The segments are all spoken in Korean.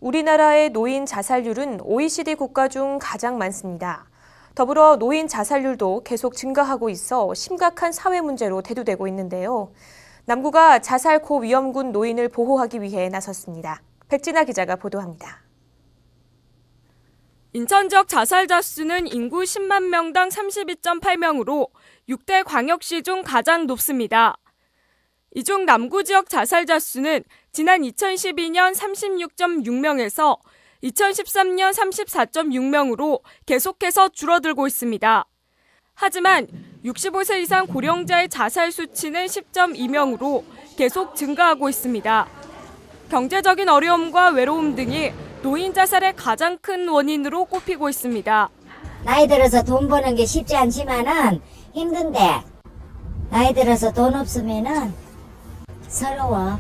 우리나라의 노인 자살률은 OECD 국가 중 가장 많습니다. 더불어 노인 자살률도 계속 증가하고 있어 심각한 사회 문제로 대두되고 있는데요. 남구가 자살 고위험군 노인을 보호하기 위해 나섰습니다. 백진아 기자가 보도합니다. 인천 지역 자살자 수는 인구 10만 명당 32.8명으로 6대 광역시 중 가장 높습니다. 이 중 남구 지역 자살자 수는 지난 2012년 36.6명에서 2013년 34.6명으로 계속해서 줄어들고 있습니다. 하지만 65세 이상 고령자의 자살 수치는 10.2명으로 계속 증가하고 있습니다. 경제적인 어려움과 외로움 등이 노인 자살의 가장 큰 원인으로 꼽히고 있습니다. 나이 들어서 돈 버는 게 쉽지 않지만은 힘든데 나이 들어서 돈 없으면은 서러워.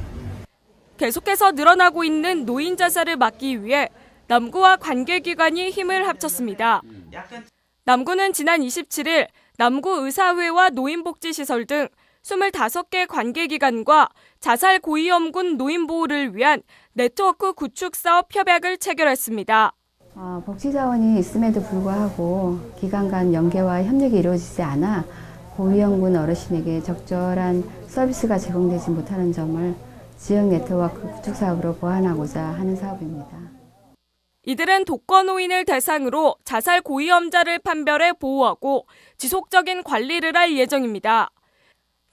계속해서 늘어나고 있는 노인 자살을 막기 위해 남구와 관계기관이 힘을 합쳤습니다. 남구는 지난 27일 남구 의사회와 노인복지시설 등 25개 관계기관과 자살 고위험군 노인 보호를 위한 네트워크 구축 사업 협약을 체결했습니다. 복지자원이 있음에도 불구하고 기관 간 연계와 협력이 이루어지지 않아 고위험군 어르신에게 적절한 서비스가 제공되지 못하는 점을 지역 네트워크 구축 사업으로 보완하고자 하는 사업입니다. 이들은 독거노인을 대상으로 자살 고위험자를 판별해 보호하고 지속적인 관리를 할 예정입니다.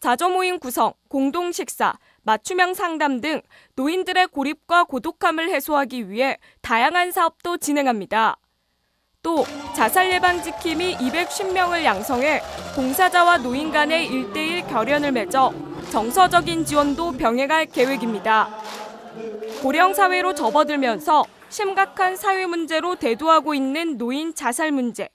자조모임 구성, 공동식사, 맞춤형 상담 등 노인들의 고립과 고독함을 해소하기 위해 다양한 사업도 진행합니다. 또 자살 예방 지킴이 250명을 양성해 봉사자와 노인 간의 1:1 결연을 맺어 정서적인 지원도 병행할 계획입니다. 고령 사회로 접어들면서 심각한 사회 문제로 대두하고 있는 노인 자살 문제.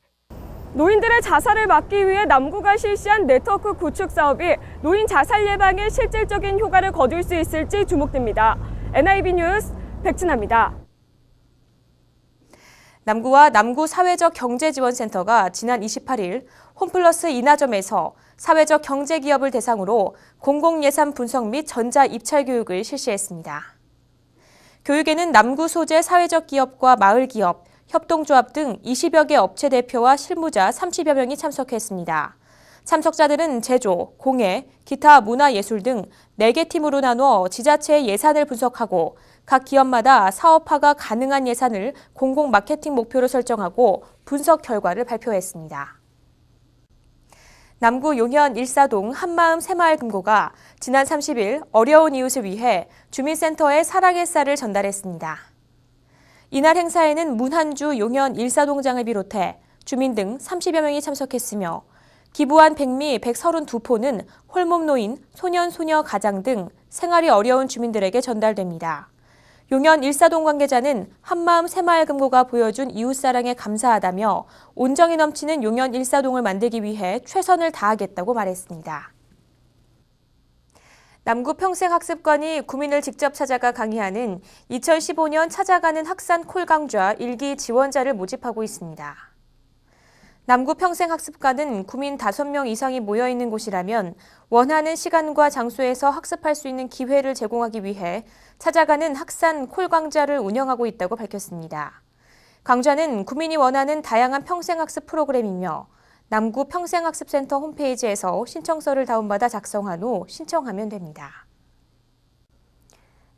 노인들의 자살을 막기 위해 남구가 실시한 네트워크 구축 사업이 노인 자살 예방에 실질적인 효과를 거둘 수 있을지 주목됩니다. NIB 뉴스 백진아입니다. 남구와 남구 사회적 경제지원센터가 지난 28일 홈플러스 인하점에서 사회적 경제기업을 대상으로 공공예산 분석 및 전자 입찰 교육을 실시했습니다. 교육에는 남구 소재 사회적 기업과 마을기업, 협동조합 등 20여 개 업체 대표와 실무자 30여 명이 참석했습니다. 참석자들은 제조, 공예, 기타 문화예술 등 4개 팀으로 나눠 지자체의 예산을 분석하고 각 기업마다 사업화가 가능한 예산을 공공 마케팅 목표로 설정하고 분석 결과를 발표했습니다. 남구 용현 일사동 한마음 새마을 금고가 지난 30일 어려운 이웃을 위해 주민센터에 사랑의 쌀을 전달했습니다. 이날 행사에는 문한주 용현 일사동장을 비롯해 주민 등 30여 명이 참석했으며 기부한 백미 132포는 홀몸노인, 소년, 소녀, 가장 등 생활이 어려운 주민들에게 전달됩니다. 용현 일사동 관계자는 한마음 새마을 금고가 보여준 이웃사랑에 감사하다며 온정이 넘치는 용현 일사동을 만들기 위해 최선을 다하겠다고 말했습니다. 남구 평생학습관이 구민을 직접 찾아가 강의하는 2015년 찾아가는 학산 콜강좌 1기 지원자를 모집하고 있습니다. 남구 평생학습관은 구민 5명 이상이 모여있는 곳이라면 원하는 시간과 장소에서 학습할 수 있는 기회를 제공하기 위해 찾아가는 학산 콜강좌를 운영하고 있다고 밝혔습니다. 강좌는 구민이 원하는 다양한 평생학습 프로그램이며 남구 평생학습센터 홈페이지에서 신청서를 다운받아 작성한 후 신청하면 됩니다.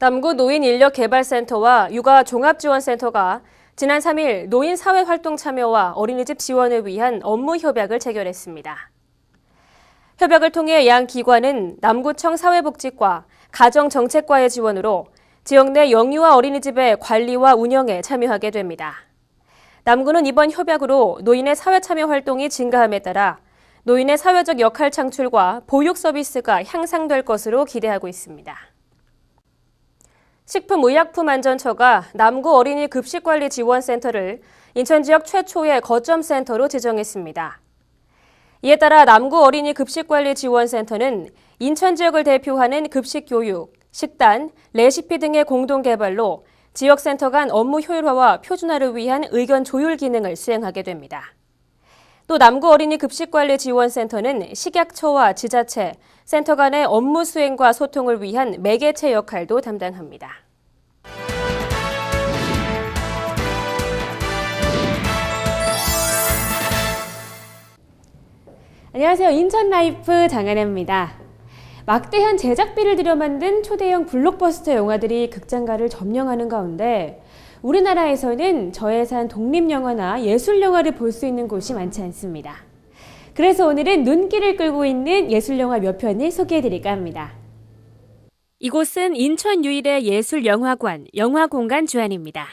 남구 노인인력개발센터와 육아종합지원센터가 지난 3일 노인 사회활동 참여와 어린이집 지원을 위한 업무 협약을 체결했습니다. 협약을 통해 양 기관은 남구청 사회복지과, 가정정책과의 지원으로 지역 내 영유아 어린이집의 관리와 운영에 참여하게 됩니다. 남구는 이번 협약으로 노인의 사회참여 활동이 증가함에 따라 노인의 사회적 역할 창출과 보육 서비스가 향상될 것으로 기대하고 있습니다. 식품의약품안전처가 남구 어린이 급식관리지원센터를 인천 지역 최초의 거점센터로 지정했습니다. 이에 따라 남구 어린이 급식관리지원센터는 인천 지역을 대표하는 급식교육, 식단, 레시피 등의 공동 개발로 지역센터 간 업무 효율화와 표준화를 위한 의견 조율 기능을 수행하게 됩니다. 또 남구 어린이 급식관리지원센터는 식약처와 지자체, 센터 간의 업무 수행과 소통을 위한 매개체 역할도 담당합니다. 안녕하세요. 인천라이프 장하나입니다. 막대한 제작비를 들여 만든 초대형 블록버스터 영화들이 극장가를 점령하는 가운데 우리나라에서는 저예산 독립영화나 예술영화를 볼 수 있는 곳이 많지 않습니다. 그래서 오늘은 눈길을 끌고 있는 예술영화 몇 편을 소개해드릴까 합니다. 이곳은 인천 유일의 예술영화관, 영화공간 주안입니다.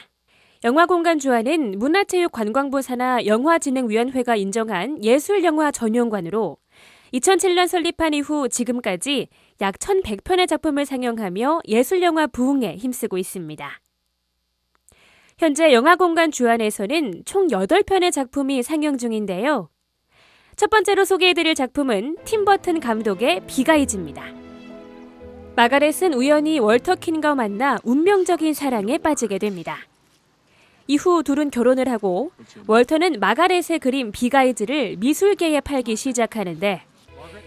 영화공간 주안은 문화체육관광부 산하 영화진흥위원회가 인정한 예술영화 전용관으로 2007년 설립한 이후 지금까지 약 1,100편의 작품을 상영하며 예술영화 부흥에 힘쓰고 있습니다. 현재 영화공간 주안에서는 총 8편의 작품이 상영 중인데요. 첫 번째로 소개해드릴 작품은 팀 버튼 감독의 비가이즈입니다. 마가렛은 우연히 월터 킨과 만나 운명적인 사랑에 빠지게 됩니다. 이후 둘은 결혼을 하고 월터는 마가렛의 그림 비가이즈를 미술계에 팔기 시작하는데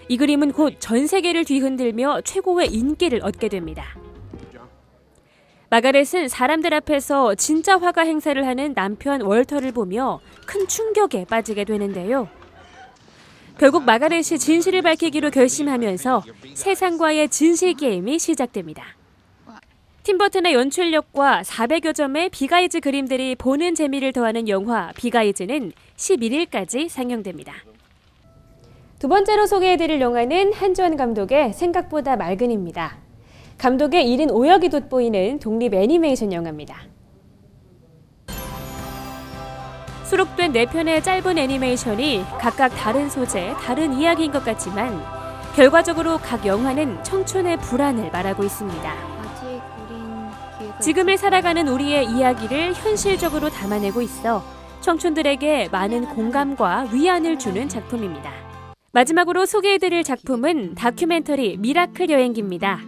이 그림은 곧 전 세계를 뒤흔들며 최고의 인기를 얻게 됩니다. 마가렛은 사람들 앞에서 진짜 화가 행세를 하는 남편 월터를 보며 큰 충격에 빠지게 되는데요. 결국 마가렛이 진실을 밝히기로 결심하면서 세상과의 진실 게임이 시작됩니다. 팀 버튼의 연출력과 400여 점의 비가이즈 그림들이 보는 재미를 더하는 영화 비가이즈는 11일까지 상영됩니다. 두 번째로 소개해드릴 영화는 한주환 감독의 생각보다 맑은입니다. 감독의 1인 5역이 돋보이는 독립 애니메이션 영화입니다. 수록된 4편의 짧은 애니메이션이 각각 다른 소재, 다른 이야기인 것 같지만 결과적으로 각 영화는 청춘의 불안을 말하고 있습니다. 지금을 살아가는 우리의 이야기를 현실적으로 담아내고 있어 청춘들에게 많은 공감과 위안을 주는 작품입니다. 마지막으로 소개해드릴 작품은 다큐멘터리 미라클 여행기입니다.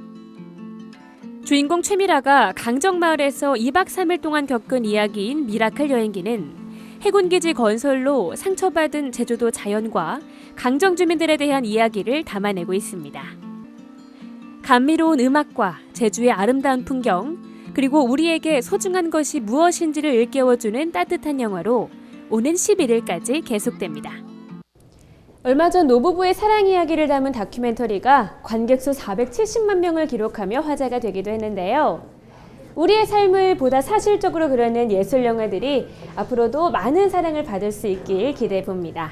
주인공 최미라가 강정마을에서 2박 3일 동안 겪은 이야기인 미라클 여행기는 해군기지 건설로 상처받은 제주도 자연과 강정 주민들에 대한 이야기를 담아내고 있습니다. 감미로운 음악과 제주의 아름다운 풍경, 그리고 우리에게 소중한 것이 무엇인지를 일깨워주는 따뜻한 영화로 오는 11일까지 계속됩니다. 얼마 전 노부부의 사랑 이야기를 담은 다큐멘터리가 관객 수 470만 명을 기록하며 화제가 되기도 했는데요. 우리의 삶을 보다 사실적으로 그려낸 예술 영화들이 앞으로도 많은 사랑을 받을 수 있길 기대해 봅니다.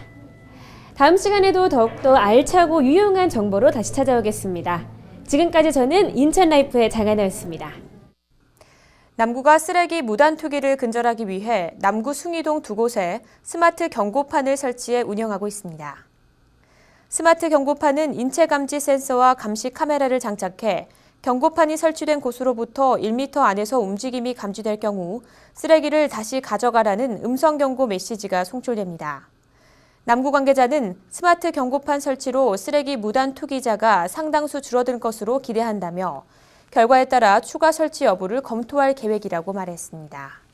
다음 시간에도 더욱더 알차고 유용한 정보로 다시 찾아오겠습니다. 지금까지 저는 인천라이프의 장하나였습니다. 남구가 쓰레기 무단 투기를 근절하기 위해 남구 숭이동 2곳에 스마트 경고판을 설치해 운영하고 있습니다. 스마트 경고판은 인체 감지 센서와 감시 카메라를 장착해 경고판이 설치된 곳으로부터 1m 안에서 움직임이 감지될 경우 쓰레기를 다시 가져가라는 음성 경고 메시지가 송출됩니다. 남구 관계자는 스마트 경고판 설치로 쓰레기 무단 투기자가 상당수 줄어들 것으로 기대한다며 결과에 따라 추가 설치 여부를 검토할 계획이라고 말했습니다.